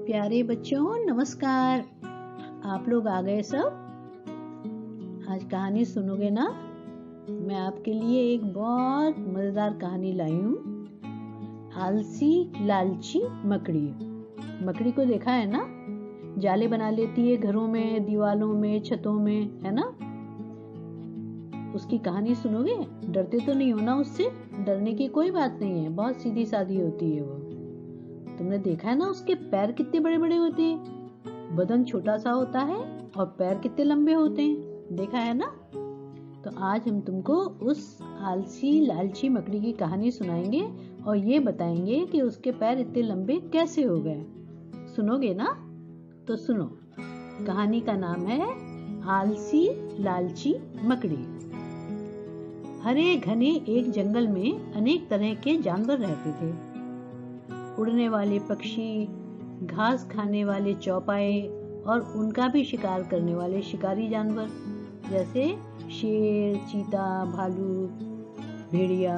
प्यारे बच्चों नमस्कार। आप लोग आ गए सब। आज कहानी सुनोगे ना। मैं आपके लिए एक बहुत मजेदार कहानी लाई हूँ। आलसी लालची मकड़ी। मकड़ी को देखा है ना, जाले बना लेती है घरों में, दीवालों में, छतों में, है ना। उसकी कहानी सुनोगे? डरते तो नहीं हो ना उससे? डरने की कोई बात नहीं है, बहुत सीधी सादी होती है वो। तुमने देखा है ना उसके पैर कितने बड़े बड़े होते हैं, बदन छोटा सा होता है और पैर कितने लंबे होते हैं, देखा है ना। तो आज हम तुमको उस आलसी लालची मकड़ी की कहानी सुनाएंगे और ये बताएंगे कि उसके पैर इतने लंबे कैसे हो गए। सुनोगे ना? तो सुनो, कहानी का नाम है आलसी लालची मकड़ी। हरे घने एक जंगल में अनेक तरह के जानवर रहते थे। उड़ने वाले पक्षी, घास खाने वाले चौपाए और उनका भी शिकार करने वाले शिकारी जानवर, जैसे शेर, चीता, भालू, भेड़िया।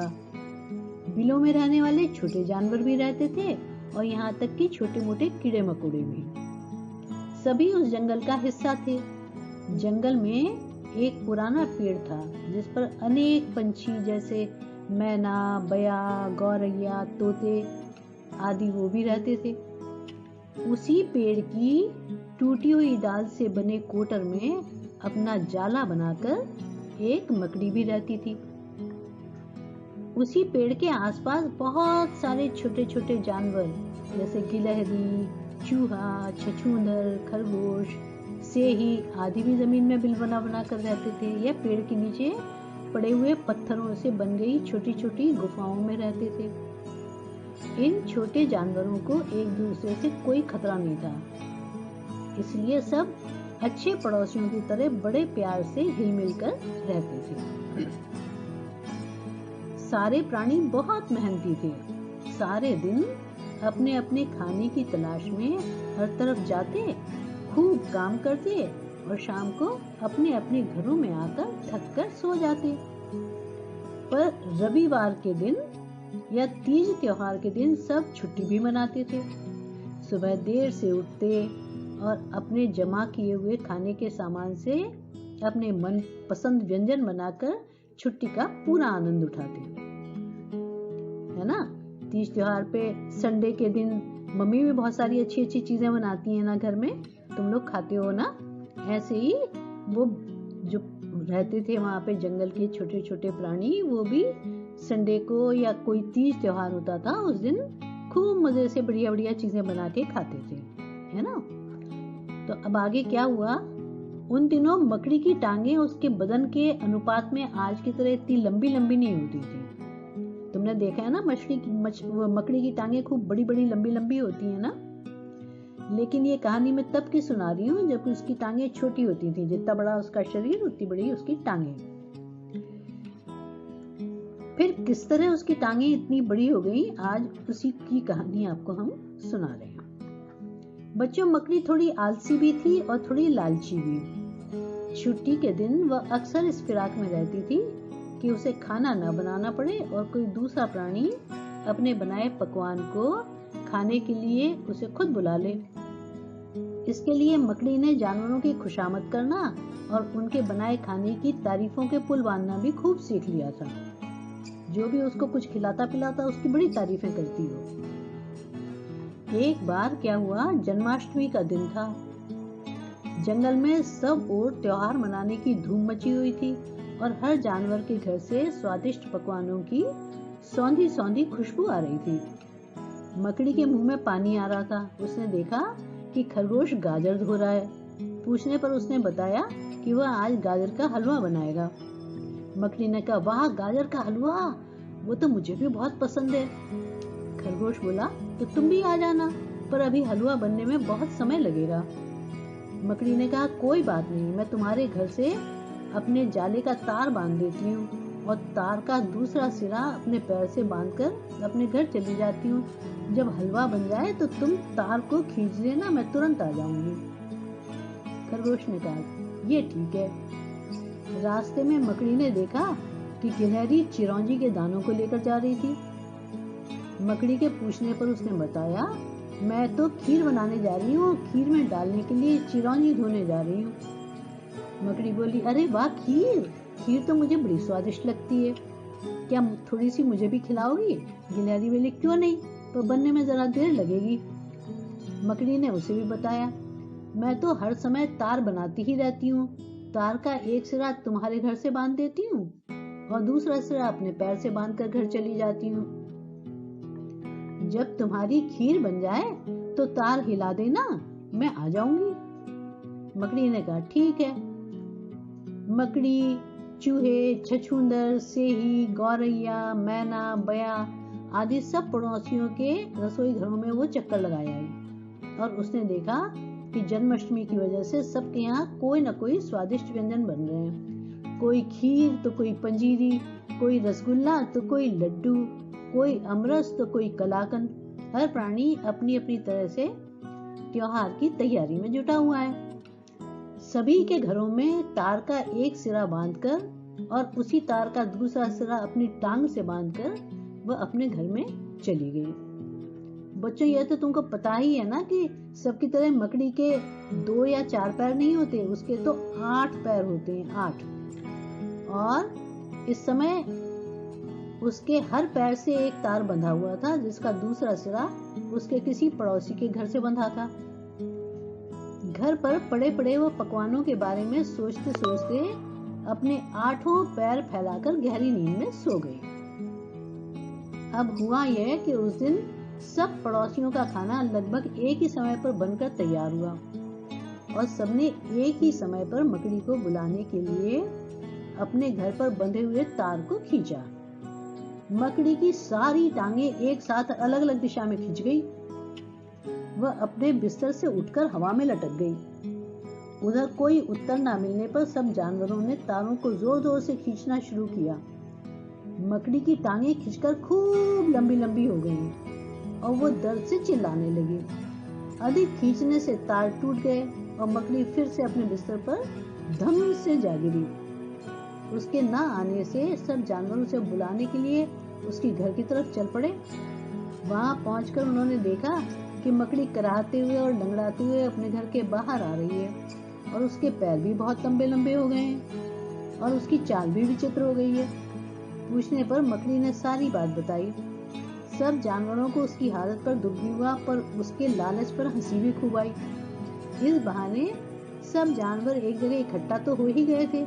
बिलों में रहने वाले छोटे जानवर भी रहते थे और यहाँ तक कि छोटे मोटे कीड़े मकोड़े भी। सभी उस जंगल का हिस्सा थे। जंगल में एक पुराना पेड़ था जिस पर अनेक पंछी जैसे मैना, बया, गौरैया, तोते आदि वो भी रहते थे। उसी पेड़ की टूटी हुई डाल से बने कोटर में अपना जाला बनाकर एक मकड़ी भी रहती थी। उसी पेड़ के आसपास बहुत सारे छोटे छोटे जानवर जैसे गिलहरी, चूहा, छछूंदर, खरगोश, सेही आदि भी जमीन में बिल बना बना कर रहते थे। यह पेड़ के नीचे पड़े हुए पत्थरों से बन गई छोटी छोटी गुफाओं में रहते थे। इन छोटे जानवरों को एक दूसरे से कोई खतरा नहीं था, इसलिए सब अच्छे पड़ोसियों की तरह बड़े प्यार से हिल मिल कर रहते थे। सारे प्राणी बहुत मेहनती थे। सारे दिन अपने अपने खाने की तलाश में हर तरफ जाते, खूब काम करते और शाम को अपने अपने घरों में आकर थक कर सो जाते। पर रविवार के दिन या तीज त्योहार के दिन सब छुट्टी भी मनाते थे। सुबह देर से उठते और अपने जमा किए हुए खाने के सामान से अपने मन पसंद व्यंजन बनाकर छुट्टी का पूरा आनंद उठाते, है ना। तीज त्योहार पे संडे के दिन मम्मी भी बहुत सारी अच्छी अच्छी चीजें बनाती है ना घर में, तुम लोग खाते हो ना। ऐसे ही वो जो रहते थे वहां पे जंगल के छोटे छोटे प्राणी, वो भी संडे को या कोई तीज त्योहार होता था उस दिन खूब मजे से बढ़िया बढ़िया चीजें बना के खाते थे, है ना। तो अब आगे क्या हुआ? उन दिनों मकड़ी की टांगे उसके बदन के अनुपात में आज की तरह इतनी लंबी लंबी नहीं होती थी। तुमने देखा है ना, मकड़ी की टांगे खूब बड़ी बड़ी लंबी लंबी होती है ना। लेकिन ये कहानी मैं तब की सुना रही हूँ जब उसकी टांगे छोटी होती थी। जितना बड़ा उसका शरीर उतनी बड़ी उसकी टांगे। फिर किस तरह उसकी टांगे इतनी बड़ी हो गई, आज उसी की कहानी आपको हम सुना रहे हैं। बच्चों, मकड़ी थोड़ी आलसी भी थी और थोड़ी लालची भी। छुट्टी के दिन वह अक्सर इस फिराक में रहती थी कि उसे खाना न बनाना पड़े और कोई दूसरा प्राणी अपने बनाए पकवान को खाने के लिए उसे खुद बुला ले। इसके लिए मकड़ी ने जानवरों की खुशामद करना और उनके बनाए खाने की तारीफों के पुल बांधना भी खूब सीख लिया था। जो भी उसको कुछ खिलाता पिलाता उसकी बड़ी तारीफें करती हो। एक बार क्या हुआ, जन्माष्टमी का दिन था। जंगल में सब ओर त्योहार मनाने की धूम मची हुई थी और हर जानवर के घर से स्वादिष्ट पकवानों की सौंधी सौंधी खुशबू आ रही थी। मकड़ी के मुंह में पानी आ रहा था। उसने देखा कि खरगोश गाजर धो रहा है। पूछने पर उसने बताया कि वह आज गाजर का हलवा बनाएगा। मकड़ी ने कहा, वाह, गाजर का हलवा, वो तो मुझे भी बहुत पसंद है। खरगोश बोला, तो तुम भी आ जाना, पर अभी हलवा बनने में बहुत समय लगेगा। मकड़ी ने कहा, कोई बात नहीं, मैं तुम्हारे घर से अपने जाले का तार बांध देती हूँ और तार का दूसरा सिरा अपने पैर से बांधकर अपने घर चली जाती हूँ। जब हलवा बन जाए तो तुम तार को खींच लेना, मैं तुरंत आ जाऊंगी। खरगोश ने कहा, ये ठीक है। रास्ते में मकड़ी ने देखा कि गिलहरी चिरौंजी के दानों को लेकर जा रही थी। मकड़ी के पूछने पर उसने बताया मैं तो खीर बनाने जा रही हूँ, खीर में डालने के लिए चिरौंजी धोने जा रही हूँ। मकड़ी बोली, अरे वाह, खीर खीर तो मुझे बड़ी स्वादिष्ट लगती है, क्या थोड़ी सी मुझे भी खिलाओगी? गिलहरी बोली, क्यों नहीं, पर बनने में जरा देर लगेगी। मकड़ी ने उसे भी बताया, मैं तो हर समय तार बनाती ही रहती हूँ। तार का एक सिरा तुम्हारे घर से बांध देती हूँ और दूसरा सिरा अपने पैर से बांधकर घर चली जाती हूँ। जब तुम्हारी खीर बन जाए तो तार हिला देना, मैं आ जाऊंगी। मकड़ी ने कहा, ठीक है। मकड़ी, चूहे, छछूंदर, सेही, गौरैया, मैना, बया आदि सब पड़ोसियों के रसोई घरों में वो चक्कर लगाए आई और उसने देखा कि जन्माष्टमी की वजह से सबके यहाँ कोई न कोई स्वादिष्ट व्यंजन बन रहे हैं। कोई खीर तो कोई पंजीरी, कोई रसगुल्ला तो कोई लड्डू, कोई अमरस तो कोई कलाकंद। हर प्राणी अपनी अपनी तरह से त्योहार की तैयारी में जुटा हुआ है। सभी के घरों में तार का एक सिरा बांधकर और उसी तार का दूसरा सिरा अपनी टांग से बांधकर वह अपने घर में चली गई। बच्चों, यह तो तुमको पता ही है ना कि सबकी तरह मकड़ी के 2 या 4 पैर नहीं होते, उसके तो 8 पैर होते हैं, 8। और इस समय उसके हर पैर से एक तार बंधा हुआ था जिसका दूसरा सिरा उसके किसी पड़ोसी के घर से बंधा था। घर पर पड़े पड़े वो पकवानों के बारे में सोचते सोचते अपने 8 पैर फैलाकर गहरी नींद में सो गई। अब हुआ यह कि उस दिन सब पड़ोसियों का खाना लगभग एक ही समय पर बनकर तैयार हुआ और सबने एक ही समय पर मकड़ी को बुलाने के लिए अपने घर पर बंधे हुए तार को खींचा। मकड़ी की सारी टांगे एक साथ अलग अलग दिशा में खिंच गई। वह अपने बिस्तर से उठकर हवा में लटक गई। उधर कोई उत्तर न मिलने पर सब जानवरों ने तारों को जोर जोर से खींचना शुरू किया। मकड़ी की टांगे खिंचकर खूब लंबी लंबी हो गईं और वो दर्द से चिल्लाने लगी। अधिक खींचने से तार टूट गए और मकड़ी फिर से अपने बिस्तर पर धम से जा गिरी। उसके न आने से सब जानवर उसे बुलाने के लिए उसकी घर की तरफ चल पड़े। वहां पहुंचकर उन्होंने देखा कि मकड़ी कराहते हुए और लंगड़ाते हुए अपने घर के बाहर आ रही है और उसके पैर भी बहुत लंबे लंबे हो गए हैं और उसकी चाल भी विचित्र हो गई है। पूछने पर मकड़ी ने सारी बात बताई। सब जानवरों को उसकी हालत पर दुख भी हुआ, पर उसके लालच पर हंसी भी खूब आई। इस बहाने सब जानवर एक जगह इकट्ठा तो हो ही गए थे,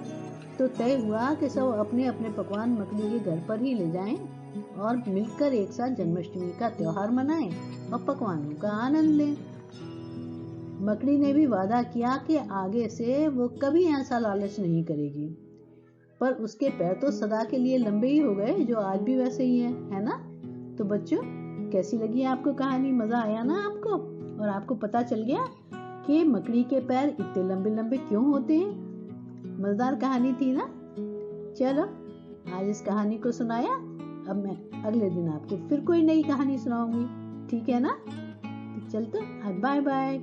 तो तय हुआ कि सब अपने अपने पकवान मकड़ी के घर पर ही ले जाएं और मिलकर एक साथ जन्माष्टमी का त्योहार मनाएं और पकवानों का आनंद लें। मकड़ी ने भी वादा किया कि आगे से वो कभी ऐसा लालच नहीं करेगी, पर उसके पैर तो सदा के लिए लंबे ही हो गए, जो आज भी वैसे ही हैं, है ना? तो बच्चों, कैसी लगी आपको कहानी? मजा आया ना आपको? और आपको पता चल गया कि मकड़ी के पैर इतने लंबे लंबे क्यों होते हैं? मजेदार कहानी थी ना? चलो, आज इस कहानी को सुनाया। अब मैं अगले दिन आपको फिर कोई नई कहानी सुनाऊंगी, ठीक है ना? तो चलते, बाय बाय।